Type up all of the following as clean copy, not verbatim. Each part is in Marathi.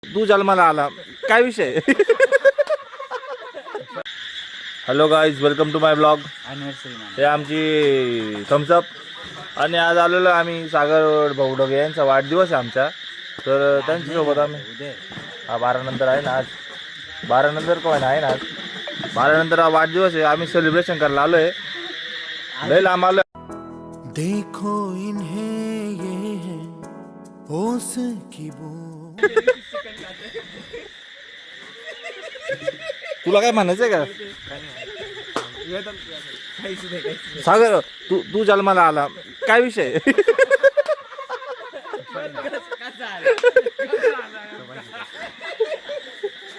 तू जन्माला आला काय विषय. Hello guys, welcome to my blog. हे आमची थम्सअप. आणि आज आलेलो आम्ही सागर भाऊडगे यांचा वाढदिवस आहे आमचा. तर त्यांच्यासोबत आम्ही 12 नंतर आहे ना, आज 12 नंतर कोण आहे ना, आज 12 नंतर हा वाढदिवस आहे. आम्ही सेलिब्रेशन करायला आलो आहे. लय लांब आलो. देखो इन्हें ये है होश की बू. तुला काय म्हणायचंय का सागर? तू जन्माला आला काय विषय.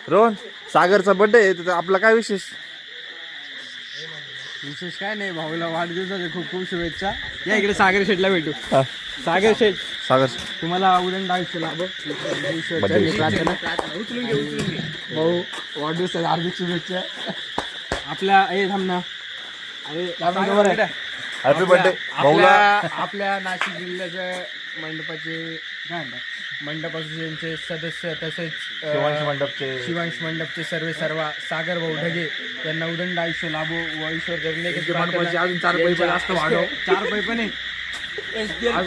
रोहन, सागरचा बर्थडे आहे तर आपला काय विशेष? विशेष काय नाही, भाऊला वाढदिवसाच्या खूप खूप शुभेच्छा. या इकडे सागर शेठला भेटू. सागर शेठ, सागर तुम्हाला उदंड आयुष्य लाभो. प्रार्थना. भाऊ वाढदिवसाच्या हार्दिक शुभेच्छा. आपल्या थांब ना, अरे हॅपी बर्थडे भाऊला. आपल्या नाशिक जिल्ह्याच्या मंडपाचे काय म्हणतात, मंडप असोसिएशनचे सदस्य तसेच शिवांश मंडपचे सर्व सागर भाऊ ढगे यांना उदंड आयुष्य लाभो व ईश्वर जगणे अजून 4 पैसे जास्त वाढव. 4 पैसे नाही,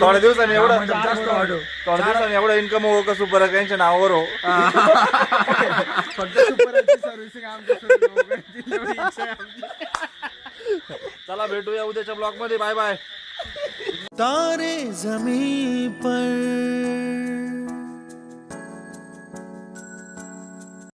थोड्या दिवसांनी एवढं जास्त वाढव. थोड्या दिवसांनी एवढं इन्कम हो का सुपर त्यांच्या नावावर हो. फक्त सुपरची सर्व्हिसिंग आमच्या. चला भेटूया उद्याच्या ब्लॉग मध्ये. Bye bye. तारे जमीन पर